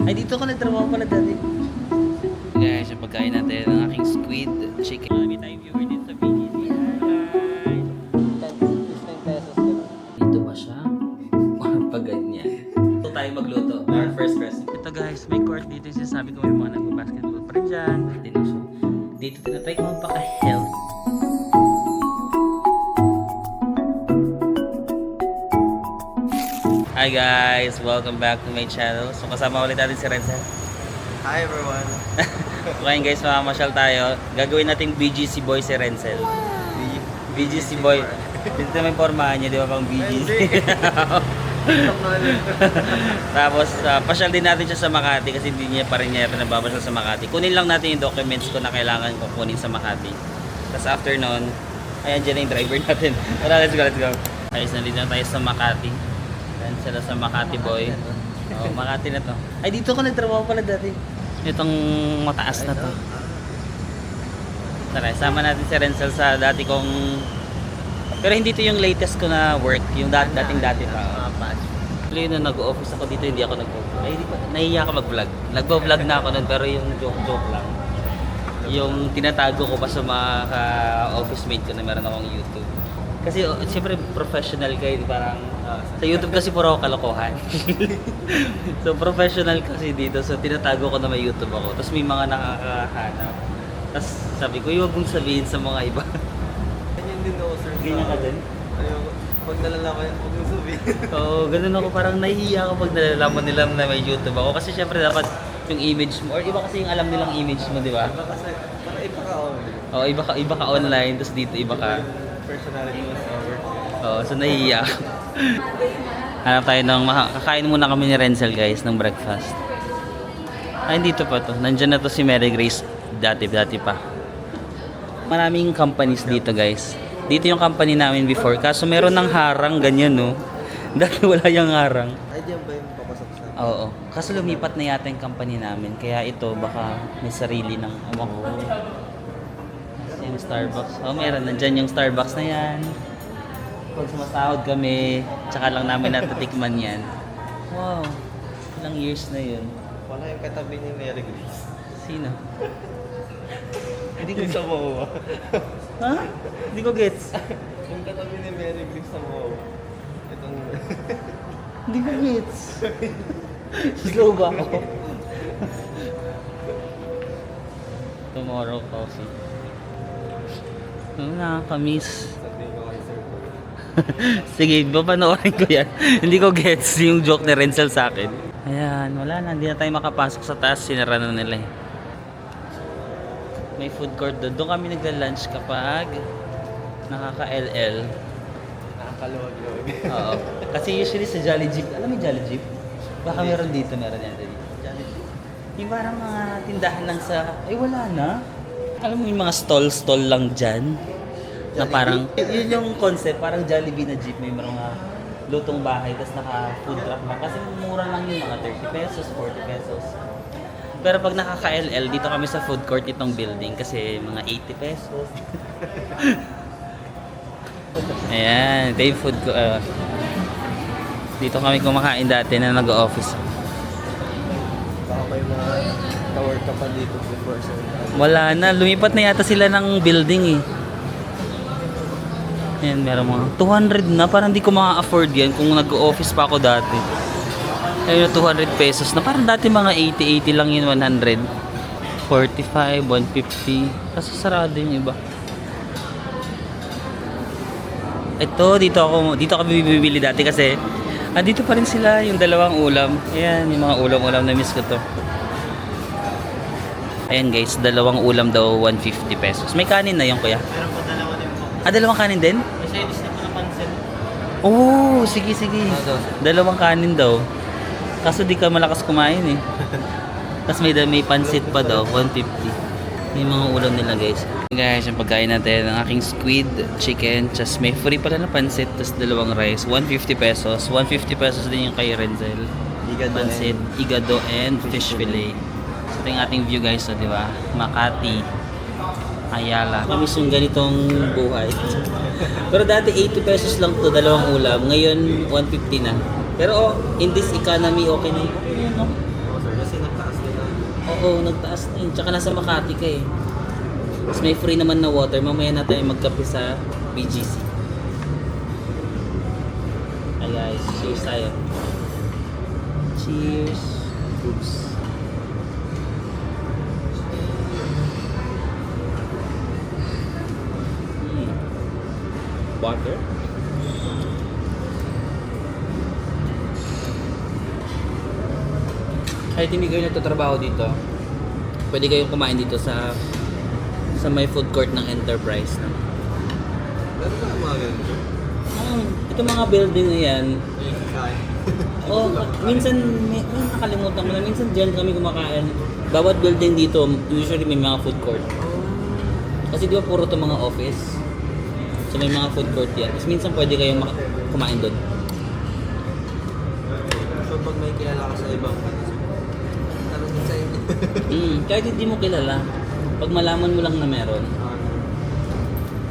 Ay, dito ko nagtrabaho pala dati. Guys, yung pagkain natin ng aking squid chicken. Marami tayong viewer dito sa BGC. Hi! 15 pesos ka lang. Dito ba siya? Parang pag ganyan. Ito tayo magluto. Our first recipe. Ito guys, may court dito. Yung sinasabi ko may mga nagbabasketball pa rin dyan. So, dito tinatry ko magpaka-health. Hi guys! Welcome back to my channel. So kasama ulit natin si Renzel. Hi everyone. So ngayon guys, mamamasyal tayo. Gagawin natin BGC boy si Renzel. BGC boy. Dito may pormahan niya, di ba, pang BGC? Tapos pasyal din natin siya sa Makati kasi hindi niya pa rin niya pinababasyal sa Makati. Kunin lang natin yung documents ko na kailangan ko kunin sa Makati. Tapos after nun, ayan dyan na yung driver natin. Tara, let's go, let's go. Guys, nandito na tayo sa Makati. Ayan sila sa Makati boy. Oh, Makati na to. Ay, dito ko nagtrabaho pala dati. Itong mataas na to. Tara, sama natin si Renzel sa dati kong... Pero hindi to yung latest ko na work. Yung dating-dati pa. Actually, nung nag-office ako dito, hindi ako nag-vlog. Ay, hindi pa. Nahiya ako mag-vlog. Nag-vlog na ako nun, pero yung joke-joke lang. Yung tinatago ko pa sa mga office mate ko na meron akong YouTube. Kasi siyempre professional kayo, parang sa YouTube kasi puro kalokohan. So professional kasi dito, so tinatago ko na may YouTube ako. Tapos may mga nakakahanap. Tapos sabi ko, huwag mong sabihin sa mga iba. Ganyan din ako sir. Ganyan ka din? Ayoko. Pag nalalaman yan, huwag mong sabihin. Oo, ganun ako. Parang nahihiya ako pag nalalaman nila na may YouTube ako. Kasi syempre dapat yung image mo, or iba kasi yung alam nilang image mo, di ba? Iba kasi, parang iba ka online. Oo, iba ka online, tapos dito iba ka. Personality was over. Oo, so nahihiya ako. Hanap tayo ng kakain muna kami ni Renzel guys ng breakfast. Ay, dito pa to. Nandyan na to si Mary Grace dati pa. Maraming companies dito guys. Dito yung company namin before. Kaso meron ng harang ganyan no. Dati wala yung harang. Ay, diyan ba yung papasok sa? Oo. Kaso lumipat na yata yung company namin. Kaya ito baka may sarili ng amok. Yung Starbucks. Oh, meron. Nandyan yung Starbucks na yan. Pag sumasahod kami, tsaka lang namin natatikman yan. Wow. Ilang years na yun. Wala yung katabi ni Mary Grace. Sino? Hindi ko sa MOA. Ha? Hindi ko gets. Yung katabi ni Mary Grace sa MOA. Itong... Hindi ko gets. Slow ba ako? Tomorrow coffee. Nakakamiss. Sabihin ko kay sir. Sige, papanoorin ko yan. Hindi ko gets yung joke ni Renzel sa akin. Ayan, wala na. Hindi na tayo makapasok sa taas. Sinara na nila eh. May food court doon. Doon kami nagla-lunch kapag nakaka-LL. Nakakaluwag-luwag. Oo. Kasi usually sa Jolly Jeep. Alam mo yung Jolly Jeep? Baka meron dito. Meron yan dito. Jolly Jeep. Yung parang mga tindahan lang sa... Ay, wala na. Alam mo yung mga stall lang dyan? Na parang... Yun yung concept. Parang Jollibee na jeep. May mga lutong bahay. Tapos naka-food truck lang. Kasi mura lang yun. Mga 30 pesos, 40 pesos. Pero pag nakaka-LL, dito kami sa food court itong building. Kasi mga 80 pesos. Ayan. Ito yung food court. Dito kami kumakain dati na nag-office. Baka may mga tower ka pa dito before sir. Wala na. Lumipat na yata sila ng building eh. Ayan, meron mga 200 na. Parang hindi ko ma-afford yan kung nag-office pa ako dati. Ayun, 200 pesos na. Parang dati mga 80 lang yun, 100. 45, 150. Kaso sarado yung iba. Ito, dito kami bibili dati kasi dito pa rin sila yung dalawang ulam. Ayan, yung mga ulam-ulam na miss ko to. Ayan guys, dalawang ulam daw 150 pesos. May kanin na yung kuya. Meron po dalawa din po. Dalawang kanin din? May side dish na po na pansin. Oo, sige. Dalawang kanin daw. Kaso di ka malakas kumain eh. Tapos may pansit pa daw, 150. May mga ulam nila guys. Guys, yung pagkain natin ng aking squid, chicken, just may free pala na pansit, tapos dalawang rice, 150 pesos. 150 pesos din yung kay Renzel. Pansit, igado, and fish fillet. So ito yung ating view guys, so, di ba? Makati, Ayala. Kamis yung ganitong buhay. Pero dati 80 pesos lang to dalawang ulam. Ngayon 150 na. Pero in this economy okay na yun. Okay na yun, no? Kasi Oo, nagtaas na yun. Tsaka nasa Makati ka eh. Tapos may free naman na water. Mamaya na tayo magkape sa BGC. Hi guys, cheers tayo. Cheers. Oops. Water. Kahit hindi kayo nagtatrabaho dito, pwede kayong kumain dito sa may food court ng Enterprise. No? Meron ba mga ganito? Ito mga building na yan. Kain. Oh, minsan nakalimutan ko na. Minsan dyan kami kumakain. Bawat building dito, usually may mga food court. Kasi di ba puro to mga office? So may mga food court yan. Tapos minsan pwede kayong kumain doon. So pag may kilala ka sa ibang tanong din sa inyo. Kahit hindi mo kilala, pag malaman mo lang na meron.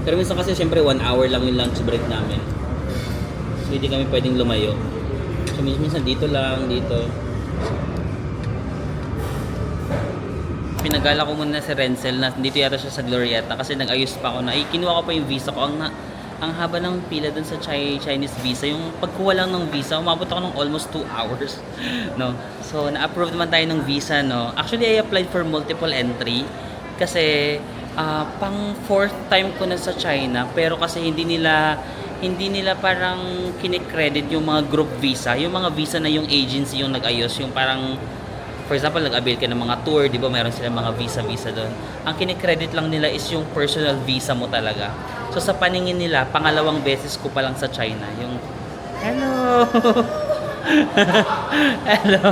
Pero minsan kasi syempre 1 hour lang yung lunch break namin. So hindi kami pwedeng lumayo. So minsan dito lang, dito. Pinagala ko muna si Renzel na dito yata siya sa Glorieta kasi nag-ayos pa ako na kinuha ko pa yung visa ko. Ang haba ng pila dun sa Chinese visa. Yung pagkuha lang ng visa, umabot ako ng almost 2 hours. No? So na-approve naman tayo ng visa. No? Actually, I applied for multiple entry kasi pang 4th time ko na sa China pero kasi hindi nila parang kinikredit yung mga group visa. Yung mga visa na yung agency yung nag-ayos. Yung parang for example, nag-avail ka ng mga tour, di ba? Meron silang mga visa doon. Ang kinikredit lang nila is yung personal visa mo talaga. So sa paningin nila, pangalawang beses ko pa lang sa China. Yung, hello! Hello!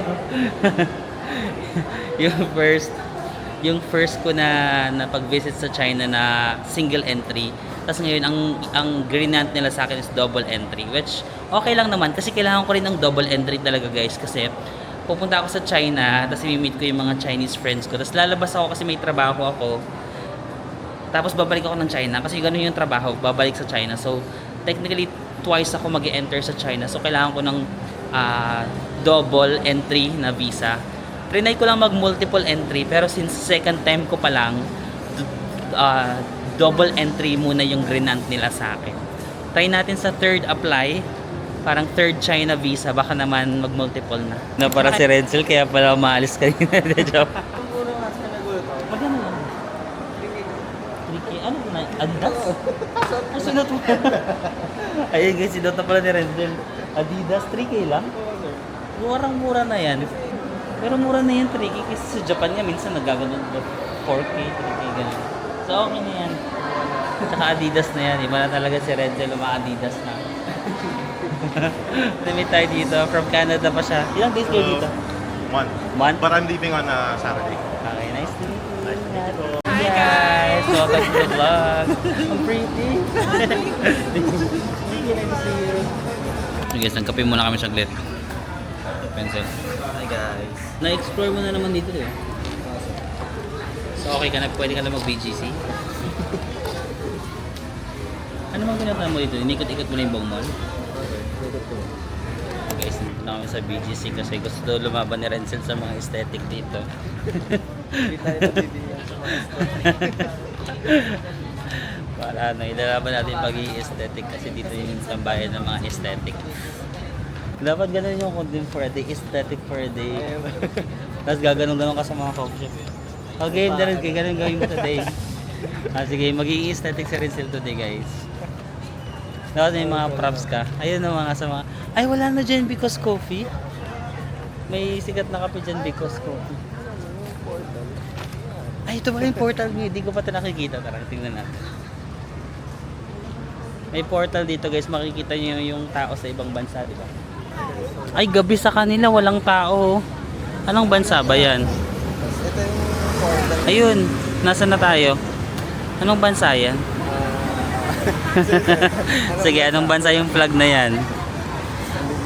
yung first ko na pag-visit sa China na single entry. Tapos ngayon, ang grant nila sa akin is double entry. Which, okay lang naman. Kasi kailangan ko rin ng double entry talaga guys. Kasi, pupunta ako sa China, tapos i-meet ko yung mga Chinese friends ko. Tapos lalabas ako kasi may trabaho ako. Tapos babalik ako ng China kasi ganun yung trabaho, babalik sa China. So, technically, twice ako mag-enter sa China. So, kailangan ko ng double entry na visa. Trinay ko lang mag-multiple entry, pero since second time ko pa lang, double entry muna yung grinant nila sa akin. Try natin sa third apply. Parang third China visa, baka naman mag-multiple na. Na para si Renzel, kaya pala umaalis kanina. Joke. Ang muna nga sa nagulat ako. Magkano lang? Tricky. Ano na? Adidas? Ay, sinot mo. Ayun guys, sinot na pala ni Renzel. Adidas, 3K lang? Murang-mura na yan. Pero mura na yan, 3K. Kasi sa Japan nga, minsan nagaganon 4K, 3K, gano'n. So, okay na yan. Tsaka Adidas na yan. Iba na talaga si Renzel, Adidas na. Limit tayo dito. From Canada pa siya. Ilang days kayo dito? Month. Month? But I'm leaving on Saturday. Okay, nice to meet you. Hi guys! Welcome to the vlog. I'm pretty. Thank you, nice to see you. So guys, nagkape muna kami saglit. Pencil. Hi guys. Na-explore mo na naman dito, di ba? So okay ka na, pwede ka na mag-BGC. Ano mang pinuntahan mo dito? Inikot-ikot mo na yung buong mall? Guys, nandito na kami sa BGC kasi gusto daw lumaban ni Renzel sa mga aesthetic dito. Hindi tayo nabibigyan sa mga Para ilalaban natin pag-i-aesthetic kasi dito yung sambayan ng mga aesthetic. Dapat ganun yung content for a day, aesthetic for a day. Tapos gaganong-ganon ka sa mga coffee shop. Okay, ganun gawin mo today. Sige, magiging aesthetic sa Renzel today guys. Dapat may mga props ka. Ayun na mga sa mga... Ay, wala na dyan because coffee. May sikat na kape dyan because coffee. Ay, ito ba yung portal mo? Hindi ko pa ito nakikita. Tara, tingnan natin. May portal dito guys. Makikita nyo yung tao sa ibang bansa, di ba? Ay, gabi sa kanila. Walang tao. Anong bansa ba yan? Ito yung portal. Ayun. Nasaan na tayo? Anong bansa yan? Sige, anong bansa yung flag na yan?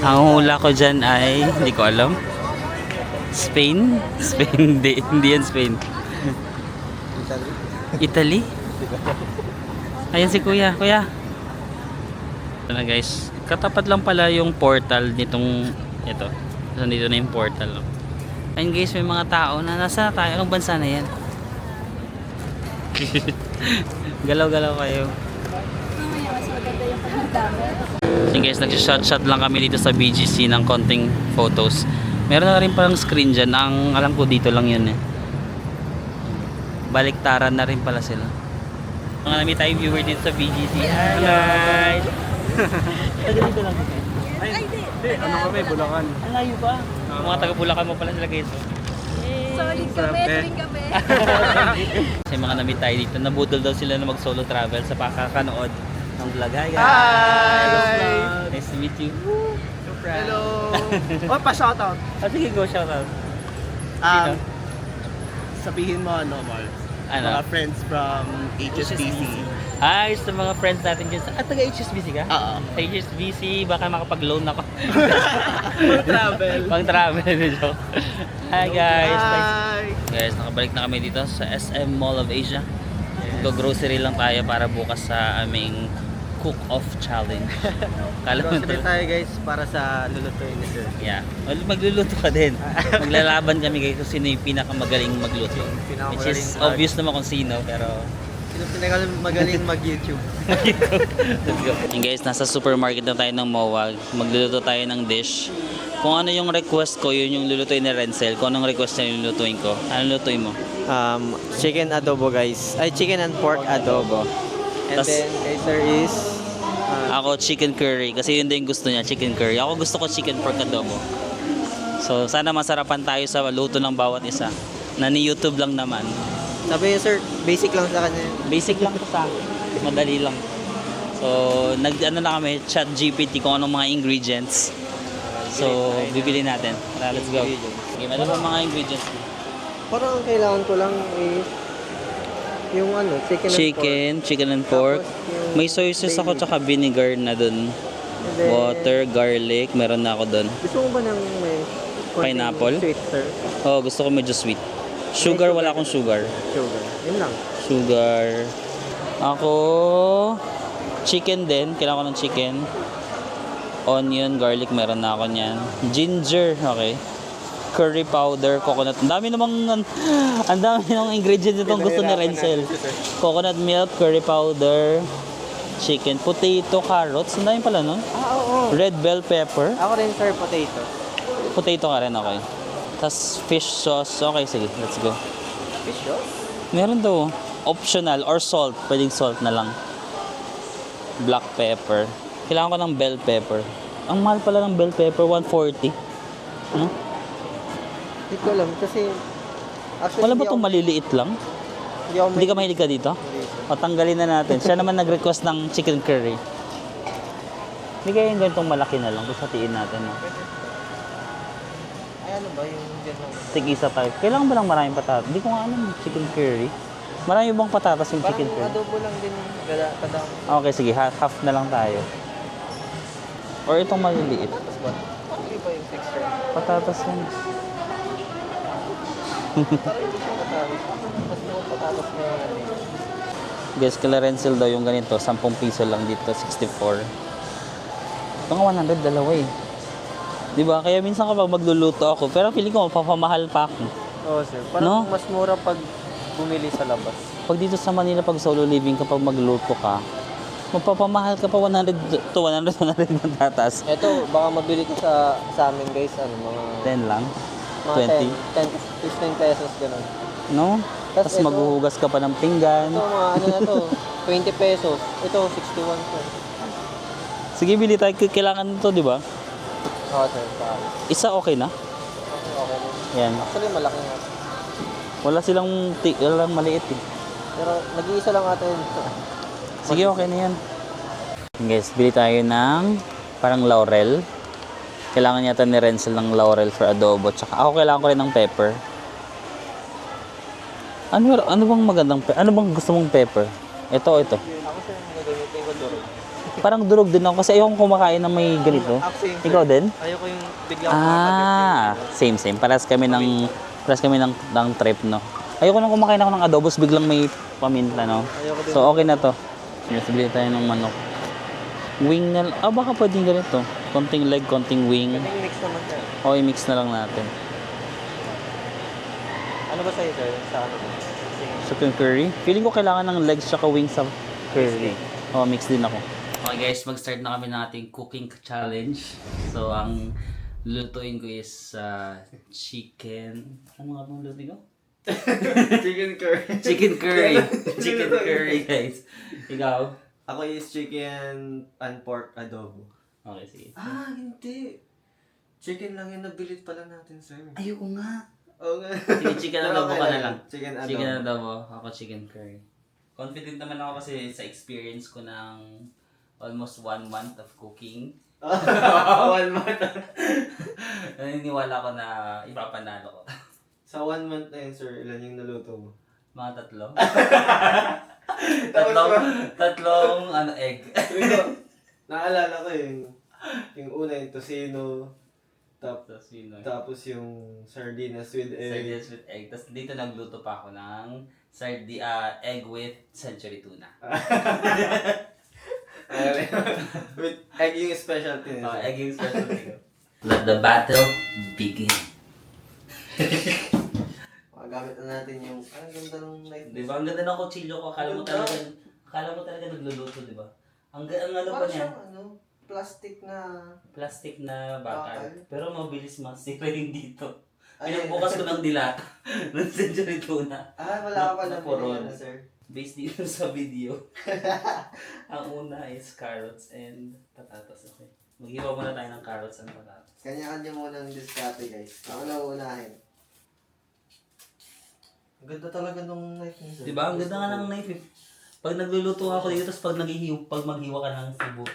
Ang hula ko dyan ay, hindi ko alam. Spain? Spain, hindi yan Spain. Italy? Ayan si Kuya. Kuya. Ito na guys. Katapat lang pala yung portal nitong ito. So, dito na yung portal. Ayun guys, may mga tao na nasa tayo. Anong bansa na yan? Galaw-galaw kayo. Mamaya mas maganda yung pagdami. So guys, nag-shot lang kami dito sa BGC ng konting photos. Meron na rin palang screen dyan. Ang alam ko dito lang yun eh. Baliktaran na rin pala sila. Mga nami tayo viewer dito sa BGC. Hi guys! Taga dito lang kasi. Ay, di. Ano kami, Bulacan. Ang layo pa. Mga taga Bulacan mo pala sila guys. Solid kami, tuwing kami. Kasi mga nami tayo dito. Nabudol daw sila na mag-solo travel sa pakakanood ng vlog. Hi guys! Hi! Nice to meet you. Hello! Oh, pa-shoutout. Sige, go shout out. Um, sabihin mo ano, Marl? Ano? Mga friends from HSBC. Hi sa mga friends natin dyan. Taga HSBC ka? Oo. Sa HSBC, baka makapag-loan ako. Travel. Pang travel nito. Hi guys! Hi! Guys, nakabalik na kami dito sa SM Mall of Asia. Go-grocery lang tayo para bukas sa aming cook-off challenge. Kala mo Grocery to? tayo guys para sa lulutuin ni Sir. Yeah. Well, magluluto ka din. Maglalaban kami guys kung sino yung pinakamagaling magluto. Pinakamagaling Which is mag- obvious naman kung sino, pero Sino magaling mag-YouTube? let's go. And guys, nasa supermarket na tayo ng MOA. Magluluto tayo ng dish. Kung ano yung request ko, yun yung lulutuin ni Renzel. Kung anong request niya yung lulutuin ko. Anong lutuin mo? Chicken adobo guys. Ay, chicken and pork adobo. And Tas- then guys, there is Ako chicken curry kasi yun din gusto niya, chicken curry. Ako gusto ko chicken pork adobo. So sana masarapan tayo sa luto ng bawat isa. Na ni YouTube lang naman. sabi niya sir, basic lang sa kanya. Basic lang to sa akin. Madali lang. So nag-ano na kami, chat GPT kung anong mga ingredients. So bibili natin. Tara, let's go. Okay, ano ba mga ingredients? Parang ang kailangan ko lang is yung ano, Chicken and pork. Tapos yung May soy sauce ako bay tsaka vinegar na dun. And then, Water, garlic, meron na ako dun. Gusto mo ba ng may konting Pineapple? sweet sir? Oh, gusto ko medyo sweet. Sugar, wala akong sugar. Sugar. Yun lang. Sugar. Ako, chicken din. Kailangan ko ng chicken. Onion, garlic, meron na ako niyan. Ginger, okay. Curry powder, coconut. Ang dami namang, ang dami namang ingredients itong gusto ni Renzel. Coconut milk, curry powder, chicken, potato, carrots. Ang dami pala nun. Oo. Red bell pepper. Ako rin sir, potato. Potato ka rin, okay. Tapos fish sauce. Okay, sige. Let's go. Fish sauce? Meron daw. Optional or salt. Pwedeng salt na lang. Black pepper. Kailangan ko ng bell pepper. Ang mahal pala ng bell pepper, 140. Ano? Hindi ko alam kasi actually Wala ba itong maliliit lang? Hindi ka mahilig ka dito? O, tanggalin na natin. Siya naman nag-request ng chicken curry. Hindi kaya yung ganitong malaki na lang. Tapos hatiin natin. No? Ay ano ba yung dyan lang? Tig-isa tayo. Kailangan ba lang maraming patatas? Hindi ko nga alam yung chicken curry. Marami bang patatas yung chicken Parang curry? adobo lang din kadang. Okay, sige. Half na lang tayo. Or itong maliliit. Tapos ba? Hindi ba yung texture? Patatas yan. Parang hindi siya patatas. Mas mga patatas na yung ano eh. Guys, kila Renzel daw yung ganito. 10 piso lang dito. 64. Ito nga 100, dalawa eh. Diba? Kaya minsan kapag magluluto ako, pero feeling ko mapapamahal pa ako. Oo sir. Parang No? mas mura pag bumili sa labas. Pag dito sa Manila, pag solo living kapag magluto ka, magpapamahal ka pa 100 to 100 ng tatas. Ito, baka mabili ko sa amin guys, ano, mga 10 lang. mga 20. 10, 15 pesos ganun. No? Tas Tapos ito- maghuhugas ka pa ng pinggan. Ito, mga ano na to, 20 pesos. Ito, 61 po. Sige, bili tayo. Kailangan nito, di ba? Oo sir, saka. Isa okay na? Okay na. Yan. Actually, malaki nga. Wala silang maliit eh. Pero nag-iisa lang ata yun. Sige, okay na yan. Guys, bili tayo ng parang laurel. Kailangan yata ni Renzel ng laurel for adobo. Tsaka ako kailangan ko rin ng pepper. Ano bang magandang pepper? Ano bang gusto mong pepper? Ito. Ako sir, nagagamitin ko durog. Parang durog din ako kasi ayokong kumakain ng may ganito. Actually, sir, Ikaw din? ayoko yung biglang Same. Parehas kami ng trip, no? Ayoko nang kumakain ako ng adobos biglang may paminta, no? Ayoko din. So, okay na to. Yes, bili tayo ng manok. Wing na baka pwedeng ganito. Konting leg, konting wing. Pwedeng mix naman sir. O, i-mix na lang natin. Ano ba sa'yo, sir? Sa ano? Chicken curry? Feeling ko kailangan ng legs tsaka wings sa curry. Oh, mix din ako. Okay guys, mag-start na kami ng ating cooking challenge. So, ang lutuin ko is chicken... Ano nga bang lutuin ko? Chicken curry. Chicken curry. Chicken curry guys. Ikaw? Ako is chicken and pork adobo. Okay, sige. Hindi. Chicken lang yung nabilit pala natin, sir. Ayoko nga. Oo nga. Sige, chicken adobo ka na lang. Chicken adobo. Chicken adobo, ako chicken curry. Confident naman ako kasi sa experience ko ng almost 1 month of cooking. 1 month. Naniniwala ko na ipapanalo ko. Sa 1 month na yun, sir, ilan yung naluto mo? Mga tatlo. Tapos tatlong egg. Naalala ko yung una yung tocino, tapos yung sardinas with egg. Sardinas with egg. Tapos dito nagluto pa ako ng egg with century tuna. With egg yung specialty nila. Egg yung specialty ko. Let the battle begin. Magamit na natin yung, ang ganda ng knife. Di ba? Ang ganda ng kutsilyo ko. Akala mo talaga nagluluto, di ba? Ang ano pa Parang niya? siyang plastic na... Plastic na bakal. Bakal. Pero mabilis masira yung dito. Ay, Pinagbukas ko ng dilata ng century tuna. wala ka pa na Naporon. pinili, sir. Based dito sa video. Ang una is carrots and patatas. Okay. Maghiwa muna tayo ng carrots and patatas. Kanya-kanya muna ng diskarte, guys. Ako na uunahin. Ang ganda talaga nung knife niya, sir. Diba? Ang ganda nga ng knife eh. Pag nagluluto ako dito, tapos pag maghiwa ka ng sibo.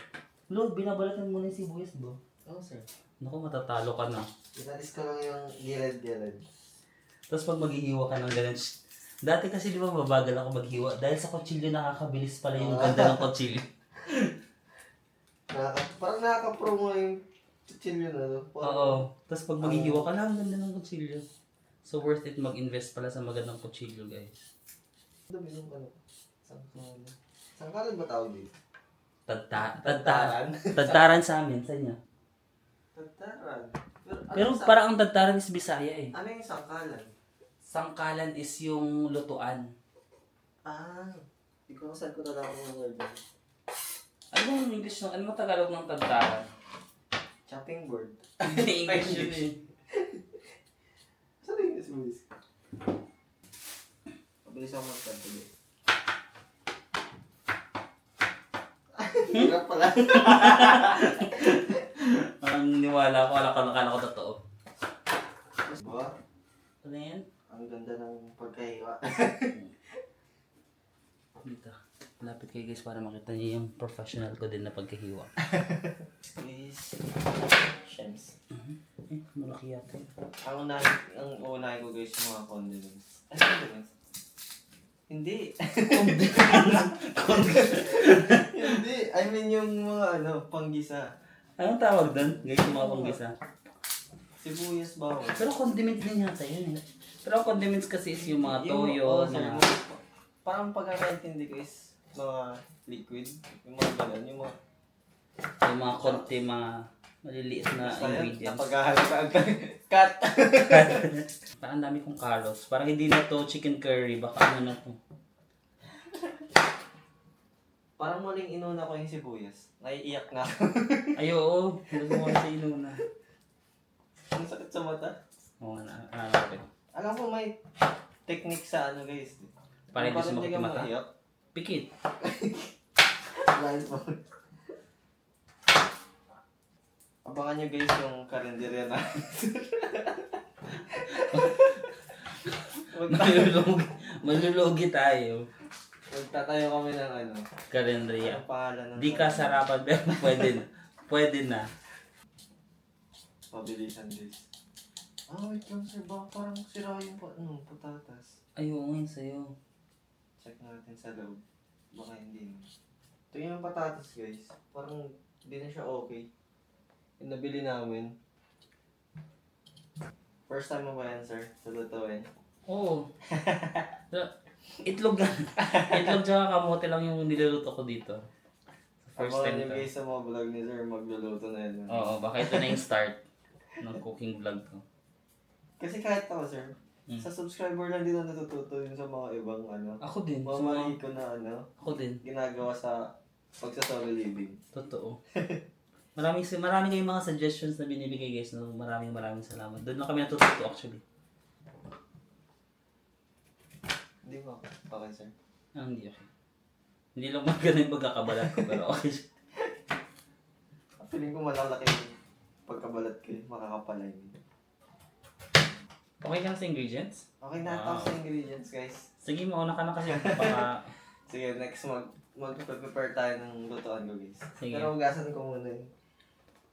Lo, binabalatan mo na yung sibuyas, bro. Oo, sir. Naku, matatalo ka na. Inalis ko lang yung gilid-gilid. Tapos pag maghihiwa ka ng ganun, dati kasi di ba mabagal ako maghiwa? Dahil sa kutsilyo nakakabilis pala yung ganda ng kutsilyo. Parang nakaka-promo yung chilyo na, no? Oo. Tapos pag maghihiwa ka lang, ang ganda ng kutsilyo. So worth it mag-invest pala sa magandang kutsilyo, guys. Dami nung ano? Sangkalan. Sangkalan ba tawag dito? Tadtaran. Tadtaran sa amin, sa inyo. Tagtaran. Pero parang ang tadtaran is Bisaya eh. Ano yung sangkalan? Sangkalan is yung lutuan. Hindi ko saan ko talaga ng word. Ano yung English ng, ano yung Tagalog ng tadtaran? Chopping board. English yun eh. Saan yung English movies? Mabilis ako magtantuloy. Hirap pala. Ang niwala ko, akala ko totoo. Ba? Ano yan? Ang ganda ng pagkahiwa. Dito. Lapit kayo guys para makita niyo yung professional ko din na pagkahiwa. Please. Shems. Malaki yata. Ang unahin ko guys yung mga condiments. Ano condiments? Hindi. Hindi. I mean yung mga panggisa. Anong tawag doon? Guys, yung mga panggisa. Sibuyas bawang. Pero condiments din yata yun eh. Pero ang condiments kasi is yung mga toyo, mga... Parang pagkakaintindi ko is mga liquid. Yung mga ganun. Yung mga konti, mga maliliit na ingredients. Napaghahalata agad. Cut! Parang dami kong carrots. Parang hindi na to chicken curry. Baka ano na to. Parang muling inuna ko yung sibuyas. Naiiyak na ako. Ay, oo. Gusto mo kasi inuna. Ang sakit sa mata. Oo, natin. Alam ko may technique sa guys. Para hindi Parang sumakit ka yung mata. maiyak. Pikit. Live mo. Abangan nyo guys yung karinderya na. Malulugi tayo. Magtatayo kami ng Karendria. Ang pangalan ng... Di ka sarapan pero pwede na. Pwede na. Pabilisan guys. Wait lang sir. Baka parang sira yung patatas. Ay, oo nga yun sa'yo. Check natin sa loob. Baka hindi na. Ito yung patatas guys. Parang hindi na siya okay. Yung nabili namin. First time mo ba yan sir? Sa lutuin? Oo. Itlog tsaka kamote lang yung niluluto ko dito. First Abangan time nyo to. guys sa mga vlog ni sir. Magluluto na yun. Oo, baka ito na yung start ng cooking vlog ko. Kasi kahit ako sir, Sa subscriber lang din ako natututo yun sa mga ibang Ako din. mga mali ko na Ako din. ginagawa sa pagsa-solo living. Totoo. Maraming kayong mga suggestions na binibigay guys. No? Maraming salamat. Doon na kami natututo actually. Hindi ba? Okay, sir. Hindi okay. Hindi lang maganda yung pagkakabalat ko pero okay siya. Feeling ko malalaki yung pagkabalat ko eh. Makakapalay. Okay ka na sa ingredients? Okay na Wow. tapos sa ingredients, guys. Sige, mauna ka na kasi baka... Sige, next mag-prepare tayo ng lutuan ko, guys. Sige. Pero hugasan ko muna yung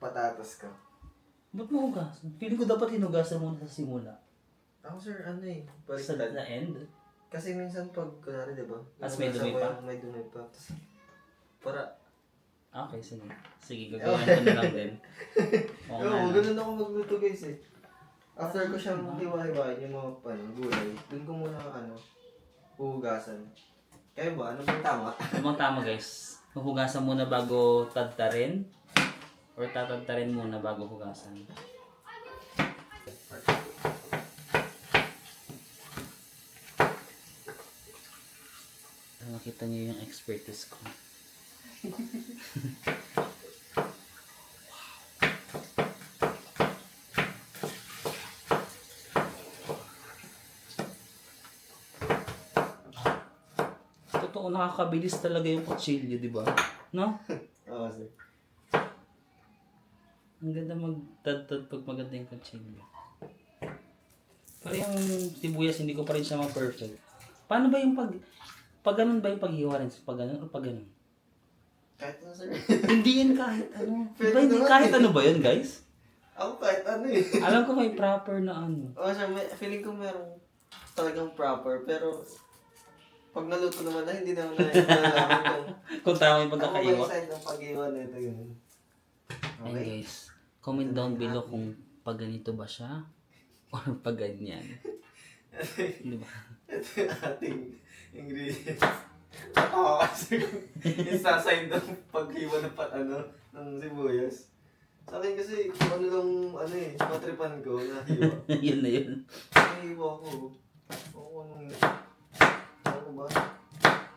patatas ko. Ba't mo hugasan? Feeling ko dapat hinugasan muna sa simula. Ako, sir, Sa baliktad. end? Kasi minsan pag, kunwari, di ba? Tapos may dumi Hugasan ko pa? yung May dumi pa. Tapos, para, Okay, sige. Sige, gagawin ko na lang din. Oo nga. oo, ganun ako magluto, guys, eh. After ko siyang hiwa-hiwain yung mga gulay, dun ko muna, huhugasan. Kayo ba? Ano bang tama? Tamang tama guys. Hugasan muna bago tadtarin. Or tatadtarin muna bago hugasan. Makita niyo yung expertise ko. Totoo, nakakabilis talaga yung kutsilyo, di ba? No? Oo, sir. Ang ganda magtadtad pag maganda yung kutsilyo. Pero yung sibuyas, hindi ko pa rin siya ma-perfect. Paano ba yung pag ganun ba yung paghiwa rin? Pag ganun o pag ganun? Kahit ano, sir. Hindi yun kahit ano. Pwede Diba hindi naman kahit eh. ano ba yun, guys? Ako kahit ano eh. Alam ko may proper na ano. Oo, sir, feeling ko merong talagang proper, pero pag naluto naman na, hindi naman nalalaman kung Kung tama yung ako ba pagkakaiwa. yung side ng pag-iwa na ito yun. Ayun Okay? guys, comment down below kung pag ganito ba siya o pag ganyan. Di ba? Ito yung ating ingredients. Ako kasi yung sa side ng paghiwa ng ng sibuyas. Sa akin kasi, kung ano lang, matripan ko na hiwa. Yun na yun. Hiwa ko. Ano ba?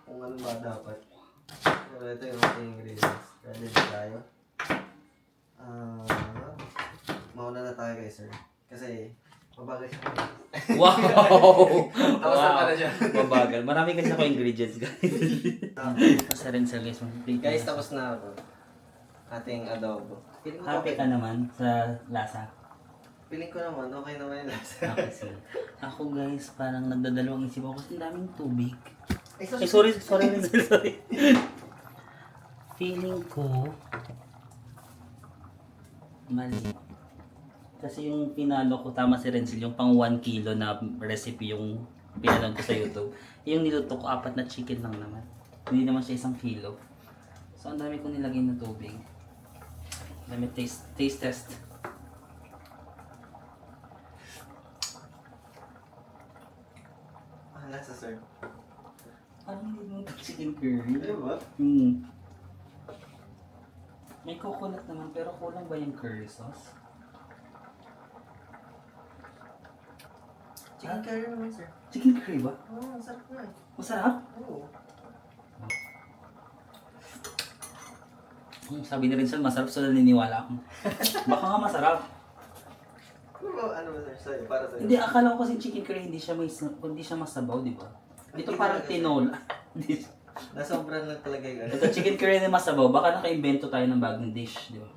Kung ano ba dapat. Pero ito yung ating ingredients. Ready na tayo. Mauna na tayo guys, sir. Kasi, mabagal siya. Wow! Tapos na pala siya. Mabagal. Marami kasi ako ingredients guys. Basta rin sa guys. Guys, tapos na ako. Ating adobo. Feeling ko Happy ka naman sa lasa. Feeling ko naman, okay naman yung lasa. Okay, sige. Ako guys, parang nagdadalawang isip ako kasi ang daming tubig. Ay, Sorry. Feeling ko mali. Kasi yung pinalo ko, tama si Renzel, yung pang 1 kilo na recipe yung pinalo ko sa YouTube. Yung niluto ko, 4 na chicken lang naman. Hindi naman siya 1 kilo. So, ang dami ko nilagay na tubig. Let me taste test. lasa, sir. Parang hindi mo chicken curry. Ano ba? May coconut naman, pero kulang ba yung curry sauce? Chicken curry naman, sir. Chicken curry ba? Oo, masarap na eh. Masarap? Oo. Sabi ni Rinson, masarap, so naniniwala ako. Baka nga masarap. Ano ba, sir? Sa'yo, para sa'yo. Hindi, akala ko kasi chicken curry hindi siya masabaw, di ba? Ito Hindi parang talaga. tinola. Nasobran lang talaga yung Ito chicken curry na masabaw, baka naka-invento tayo ng bagong dish, di ba?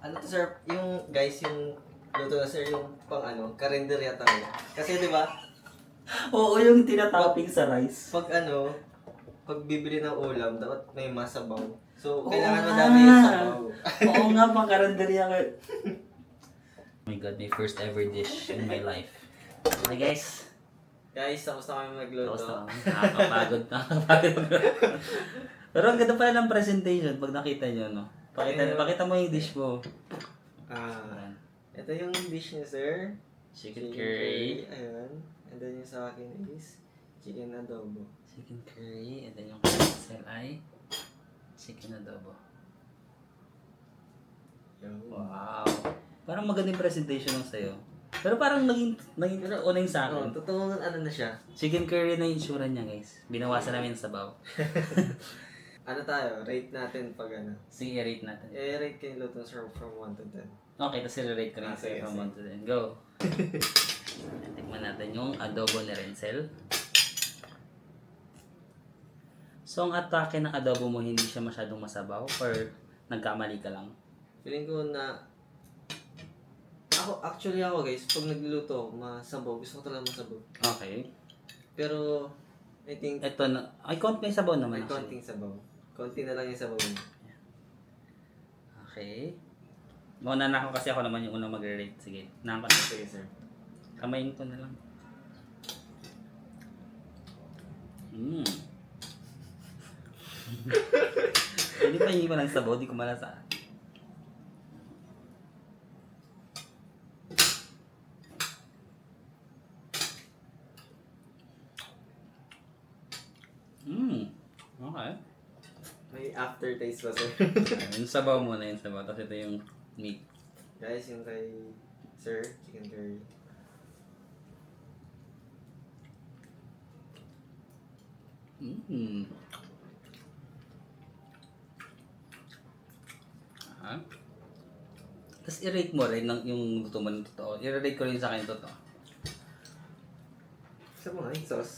Ano to, sir? Yung, guys, yung luto na, sir, yung pang karinderya talaga. Kasi, di ba, Oo, yung tinatopping sa rice. pag bibili ng ulam, dapat may masabaw. So, Oo kailangan nga. madami yung sabaw. Oo nga, pang karinderya ka. Oh my God, my first ever dish in my life. Okay guys. Guys, tapos na kami magluto. Tapos na. Nakakapagod. Pero ang ganda pala ng presentation pag nakita nyo, no? Pakita mo yung dish mo. Ito yung dish niya, sir. Chicken curry. Ayan. And then yung sa akin is chicken adobo. Chicken curry. And then yung cancel ay chicken adobo. Yo. Wow. Parang magandang presentation lang sa'yo. Pero parang naging una yung sa Oo, akin. totoong ano na siya. Chicken curry na yung itsura niya, guys. Binawasan namin yung sabaw. Ano tayo? Rate natin pag ano. Sige, rate natin. Rate kayo luto sir from 1 to 10. Okay, tapos i-rate ko rin Ah, sa'yo sige, from sige. 1 to 10. Go! Tikman natin yung adobo ni Renzel. So, ang atake ng adobo mo, hindi siya masyadong masabaw? Or nagkamali ka lang? Feeling ko na ako guys, pag nagluluto, masabaw. Gusto ko talaga masabaw. Okay. Pero, I think, Ito na. Ay, konti may sabaw naman may actually. konting sabaw. Konti na lang yung sabaw niya. Okay. Mauna na ako kasi ako naman yung unang mag-rate. Sige, nakan ko na. Sige sir. Kamayin ko na lang. Hindi pa hindi ko ng sabaw, di ko malasa. Okay. May aftertaste pa sir. Yung sabaw muna yung sabaw, tapos ito yung meat. Guys, yung kay sir, chicken curry. Tapos i-rate mo rin yung luto mo ng totoo. I-rate ko rin sa akin yung totoo. Sa mga yung sauce.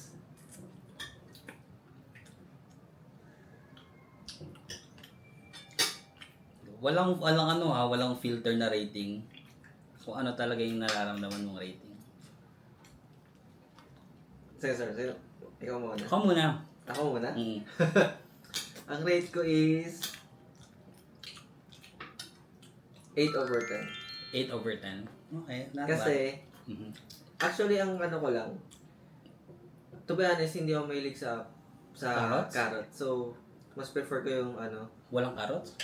Walang filter na rating. Kung ano talaga yung nararamdaman mong rating. Sige sir, sino? Ikaw muna. Ako muna. Ako muna? Mm. Ang rate ko is 8 over 10. 8 over 10. Okay, not Kasi, bad. Mhm. actually, ang ano ko lang, to be honest, hindi ako mahilig sa Carrots? carrot. So, mas prefer ko yung ano, Walang carrots?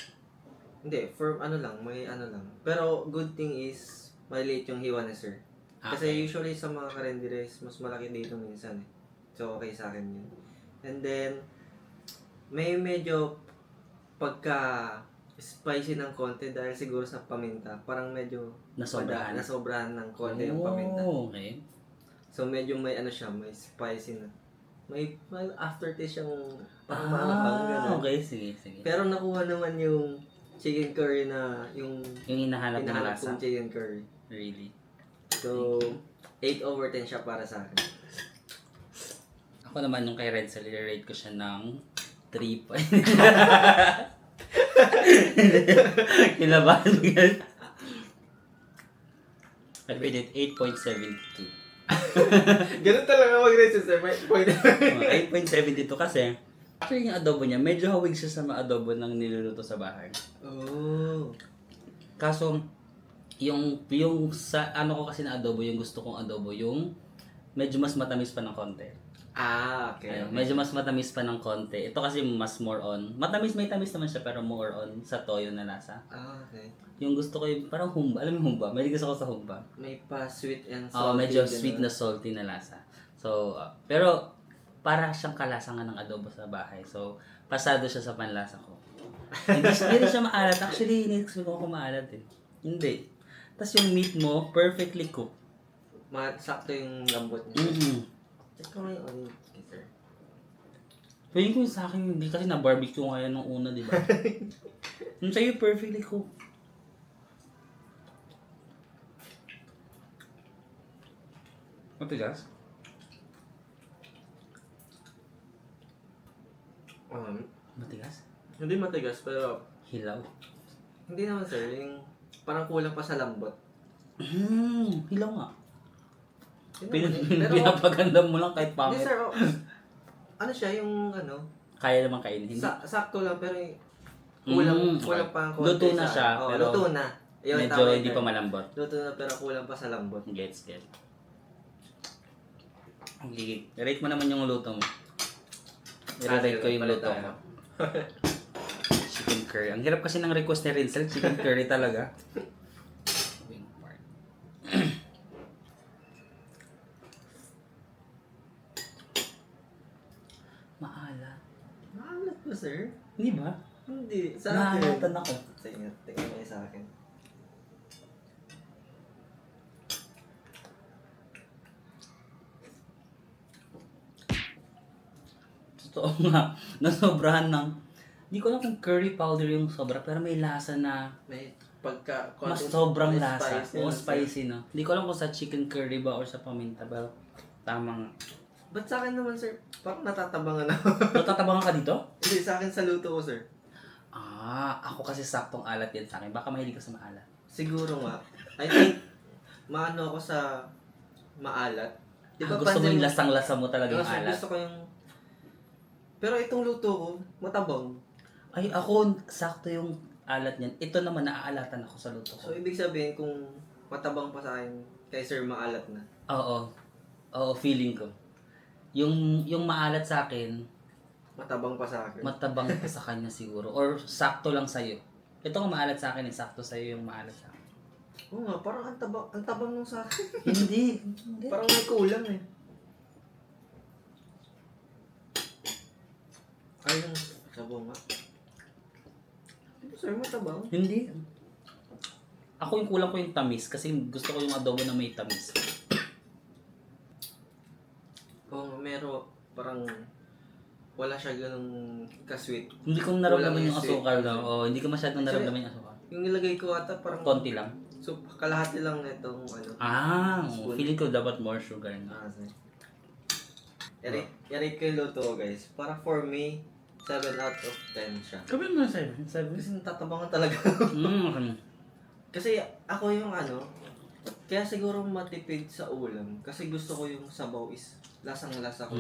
hindi, for ano lang, may ano lang. Pero, good thing is, maliit yung hiwa ni sir. Kasi Okay. usually sa mga karenderes, mas malaki dito minsan eh. So, okay sa akin yun. And then, may medyo pagka spicy ng konti dahil siguro sa paminta. Parang medyo Nasobrahan. nasobrahan ng konti yung paminta. Oh, okay. So, medyo may ano siya, may spicy na. May aftertaste siyang parang maanghang gano'n. Okay, sige, sige. Pero nakuha naman yung chicken curry na yung Yung hinahanap ng hinahanap lasa. kong chicken curry. Really. So, 8 over 10 siya para sa akin. Ako naman yung kay Renzel, i-rate ko siya ng 3 point. Kinabahan mo yan. I rate it 8.72. Ganun talaga mag-rate sir. May point. 8.72 kasi actually yung adobo niya, medyo hawig siya sa mga adobo ng niluluto sa bahay. Oh. Kaso, yung sa ano ko kasi na adobo, yung gusto kong adobo, yung medyo mas matamis pa ng konti. Ah, okay. Ayun, medyo mas matamis pa ng konti. Ito kasi mas more on, matamis may tamis naman siya pero more on sa toyo na lasa. Ah, okay. Yung gusto ko yung parang humba, alam mo yung humba? May gusto ko sa humba. May pa sweet and Oo, salty. medyo ganun. sweet na salty na lasa. So, pero para siyang kalasa nga ng adobo sa bahay. So, pasado siya sa panlasa ko. Hindi rin siya maalat. Actually, ini-expect ko kung maalat eh. Hindi. Tapos yung meat mo, perfectly cooked. Sakto yung lambot niya. Mm-hmm. Check ko nga yung onion, sir. Pwede ko sa akin, hindi kasi na-barbecue nga yan nung una, di ba? Yung sa'yo, perfectly cooked. Matigas? Matigas? Hindi matigas, pero Hilaw? hindi naman sir, yung parang kulang pa sa lambot. Hilaw nga. Yun naman eh. Pero, Pinapaganda mo lang kahit hindi pangit. sir, ano siya, yung ano, Kaya naman kainin. Hindi. sakto lang, pero yung Mm, kulang pa ang konti. luto na siya, Oo, pero luto na. Yun, medyo tama hindi yun. pa malambot. Luto na, pero kulang pa sa lambot. Gets. Sige. Rate mo naman yung luto mo. I-rate ko yung palit luto tayo. mo. Chicken curry. Ang hirap kasi ng request ni Rinsel. Chicken curry talaga. Wing part. Maalat. Maalat ba sir? Hindi ba? Hindi. Sa akin. Naalatan ako. Tingnan mo sa akin. Totoo nga, nasobrahan ng, hindi ko alam kung curry powder yung sobra, pero may lasa na May pagka... mas sobrang may lasa. spice Oo, yun, spicy, no? Hindi ko alam kung sa chicken curry ba or sa paminta, pero tamang. Ba't sa akin naman, sir? Parang natatabangan ako. Natatabangan ka dito? Hindi, sa akin sa luto ko, sir. Ako kasi saktong alat yan sa akin. Baka mahilig ka sa maalat. Siguro nga. I think, maano ako sa maalat. Gusto mo yung lasang-lasa mo talaga yung Sir, alat? gusto ko yung... Pero itong luto ko, matabang. Ay, ako, sakto yung alat niyan. Ito naman, naaalatan ako sa luto ko. So, ibig sabihin, kung matabang pa sa akin, kay sir maalat na. Oo. Oo, feeling ko. Yung maalat sa akin, Matabang pa sa akin. matabang pa sa kanya siguro. Or sakto lang sa'yo. Ito nga maalat sa akin, sakto sa'yo yung maalat sa akin. Oo nga, parang ang tabang nung sa akin. Hindi. Parang may kulang eh. Ay, yung sabong nga. Ito sir, matabang. Hindi. Ako yung kulang ko yung tamis kasi gusto ko yung adobo na may tamis. Oo, meron parang wala siya ganung ka-sweet. Hindi ko naramdaman Kulang yung yung asukal sweet. na. Oo, hindi ko masyadong naramdaman yung asukal. Yung nilagay ko ata parang Konti lang. so kalahati lang nitong ano. Oo. Feeling ko dapat more sugar na. Sir. I-rate ko yung luto ko guys. Para for me, 7 out of 10 siya. Kami mo 7. 7? Kasi natatabangan talaga. Kasi ako yung ano, kaya siguro matipid sa ulam. Kasi gusto ko yung sabaw is lasang-lasa ko.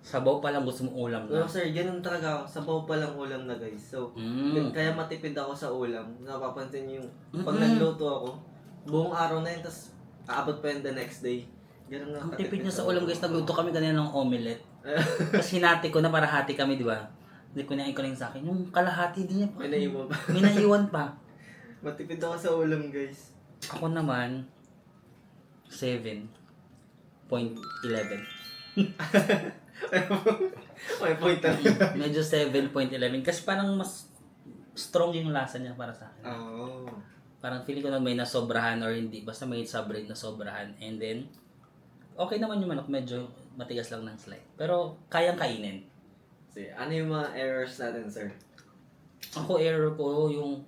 Sabaw pa lang gusto mo ulam na. No, sir, ganun talaga ako. Sabaw pa lang ulam na guys. So, kaya matipid ako sa ulam. Napapansin niyo yung pag nagluto ako, buong araw na yun, tapos aabot pa yun the next day. Ganun na Ang katipid tipid niya sa ako. ulam guys, nagluto kami kanina ng omelette. Tapos hinati ko na para hati kami, di ba? Hindi ko na lang sa akin. Yung kalahati din niya pa. May naiwan pa. May naiwan pa. Matipid ako sa ulam guys. Ako naman, 7.11. May point talaga. Medyo 7.11 kasi parang mas strong yung lasa niya para sa akin. Oo. Parang feeling ko na may nasobrahan or hindi. Basta may subgrade na sobrahan. And then, okay naman yung manok. Medyo matigas lang ng slight. Pero kayang kainin. Sige, ano yung mga errors natin, sir? Ako error ko yung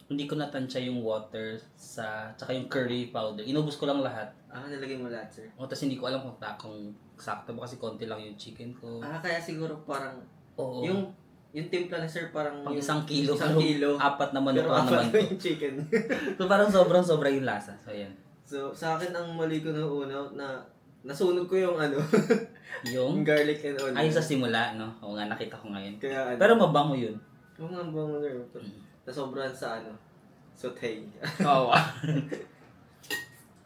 hindi ko natansya yung water tsaka yung curry powder. Inubos ko lang lahat. Nilagay mo lahat, sir. O tapos hindi ko alam kung sakto ba kasi konti lang yung chicken ko. Kaya siguro parang, Oo. yung timpla ni sir parang Pang yung 1 kilo. Isang pero kilo. 4 na manok Pero lang naman apat to. yung chicken. So parang sobrang-sobra yung lasa. So ayan. So, sa akin ang mali ko na una na nasunog ko yung ano, Yung yung garlic and onion. ay sa simula, no? Oo nga, nakita ko ngayon. Kaya ano, Pero mabango yun. yung mga bango sir. Nasobrahan sa ano, saute. Oo.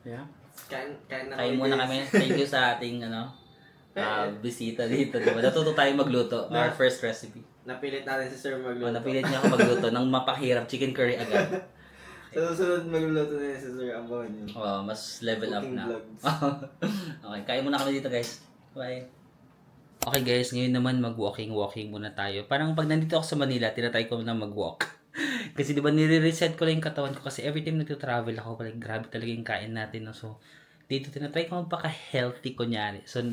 Yeah. Kain na Kain muna kami. Thank you sa ating bisita dito. Diba? Natuto tayo magluto. Our first recipe. Napilit natin si sir magluto. Napilit niya ako magluto ng mapahirap chicken curry agad. Sa susunod magluluto na yun si sir, abangan niyo. Mas level up Cooking na. vlogs. Okay, kain muna kami dito guys. Bye. Okay guys, ngayon naman mag-walking muna tayo. Parang pag nandito ako sa Manila, tinatry ko na mag-walk. Kasi di ba nire-reset ko lang yung katawan ko kasi every time nagto-travel ako, like, grabe talaga yung kain natin. No? So, dito tinatry ko magpaka-healthy kunyari. So,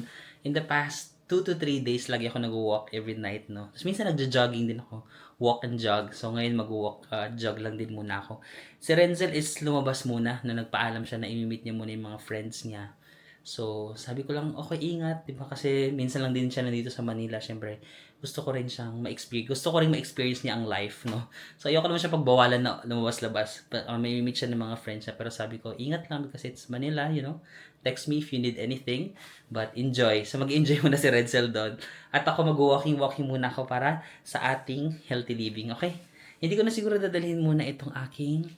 in the past 2 to 3 days, lagi ako nag-walk every night. No? Tapos minsan nagja-jogging din ako. Walk and jog. So, ngayon mag-walk, jog lang din muna ako. Si Renzel is lumabas muna na nagpaalam siya na imi-meet niya muna yung mga friends niya. So, sabi ko lang, okay, ingat. Diba? Kasi minsan lang din siya nandito sa Manila. Siyempre, gusto ko rin siyang ma-experience. Gusto ko rin ma-experience niya ang life, no? So, ayoko naman siya pagbawalan na lumabas-labas. May meet siya ng mga friends niya. Pero sabi ko, ingat lang because it's Manila, you know? Text me if you need anything. But enjoy. So, mag-enjoy muna si Renzel doon. At ako mag-walking muna ako para sa ating healthy living, okay? Hindi ko na siguro dadalhin muna itong aking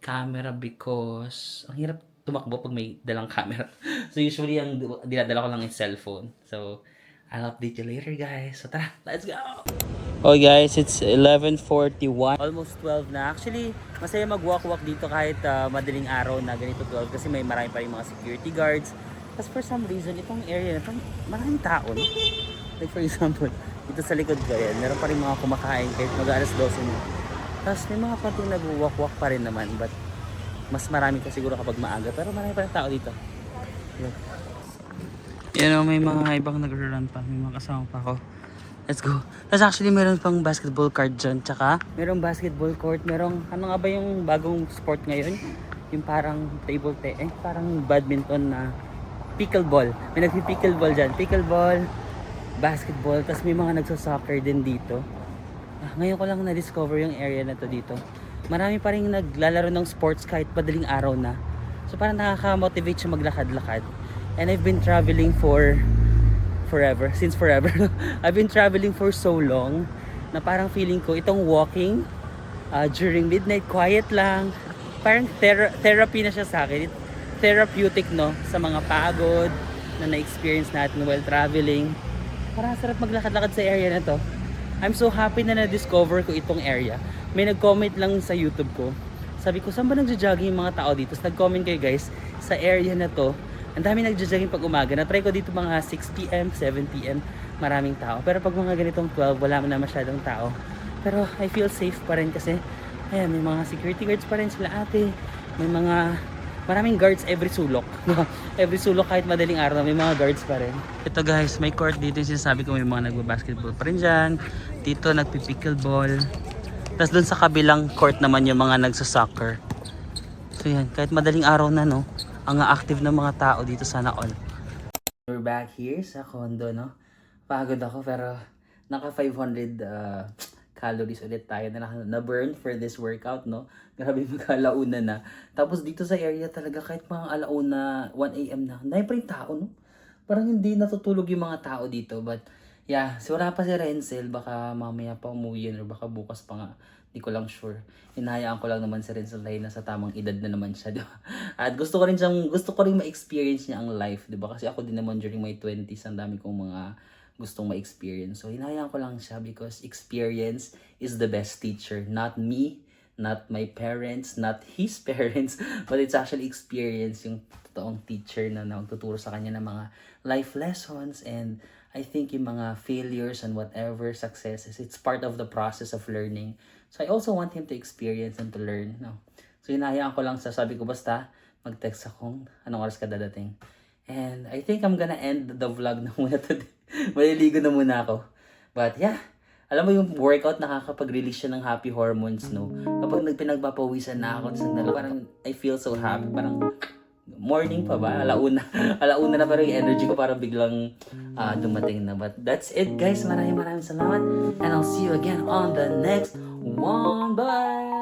camera because ang hirap tumakbo pag may dalang camera. So, usually, ang dinadala ko lang is cellphone. So, I'll update you later, guys. So, tara, let's go! Okay, guys, it's 11:41. Almost 12 na. Actually, masaya mag-walk-walk dito kahit madaling araw na ganito 12 kasi may marami pa rin mga security guards. Tapos for some reason, itong area na ito, maraming tao, no? Like for example, dito sa likod ko yan, meron pa rin mga kumakain kahit mag-alas 12 na. Tapos may mga konting nag-walk-walk pa rin naman, but mas marami ka siguro kapag maaga, pero marami pa rin tao dito. Yun. Yan o, may mga ibang nag-run pa. May mga kasama pa ako. Let's go. Tapos actually meron pang basketball court dyan. Tsaka merong basketball court. Merong, ano nga ba yung bagong sport ngayon? Yung parang parang badminton na pickleball. May nagpi-pickleball dyan. Pickleball, basketball. Tapos may mga nagsa-soccer din dito. Ngayon ko lang na-discover yung area na to dito. Marami pa rin naglalaro ng sports kahit madaling araw na. So parang nakaka-motivate siya maglakad-lakad. And I've been traveling since forever. I've been traveling for so long na parang feeling ko itong walking during midnight, quiet lang. Parang therapy na siya sa akin. Therapeutic, no? Sa mga pagod na na-experience natin while traveling. Parang sarap maglakad-lakad sa area na to. I'm so happy na na-discover ko itong area. May nag-comment lang sa YouTube ko. Sabi ko, saan ba nagja-jogging yung mga tao dito? So, nag-comment kayo guys, sa area na to. Ang dami nagja-jogging pag umaga. Na-try ko dito mga 6 p.m., 7 p.m. Maraming tao. Pero pag mga ganitong 12, wala na masyadong tao. Pero I feel safe pa rin kasi ayan, may mga security guards pa rin sila ate. May mga maraming guards every sulok. Every sulok kahit madaling araw may mga guards pa rin. Ito guys, may court dito yung sinasabi ko, may mga nagba-basketball pa rin dyan. Dito nagpi-pickleball. Tapos dun sa kabilang court naman yung mga nagsa-soccer. So yan, kahit madaling araw na no, ang active ng mga tao dito sana all. We're back here sa condo, no? Pagod ako pero naka 500 calories ulit tayo na burn for this workout, no? Grabe magkalauna na. Tapos dito sa area talaga kahit mga alauna 1 AM na, dahil pa rin tao, no? Parang hindi natutulog yung mga tao dito. But yeah, so wala pa si Renzel, baka mamaya pa umuwi yun or baka bukas pa nga. Hindi ko lang sure. Hinahayaan ko lang naman si Renzel dahil nasa tamang edad na naman siya, di ba? At gusto ko rin ma-experience niya ang life, di ba? Kasi ako din naman during my 20s, ang dami kong mga gustong ma-experience. So hinahayaan ko lang siya because experience is the best teacher. Not me, not my parents, not his parents, but it's actually experience yung totoong teacher na magtuturo sa kanya ng mga life lessons. And I think yung mga failures and whatever successes, it's part of the process of learning. So I also want him to experience and to learn. No? So hinahayaan ko lang, sabi ko basta mag-text akong anong oras ka dadating. And I think I'm gonna end the vlog na muna today. Maliligo na muna ako. But yeah, alam mo yung workout nakakapag-release siya ng happy hormones, no? Kapag nagpinagpapawisan na ako, parang I feel so happy. Parang morning pa ba? Alauna na parang yung energy ko parang biglang dumating na. But that's it guys. Maraming salamat. And I'll see you again on the next one. Bye!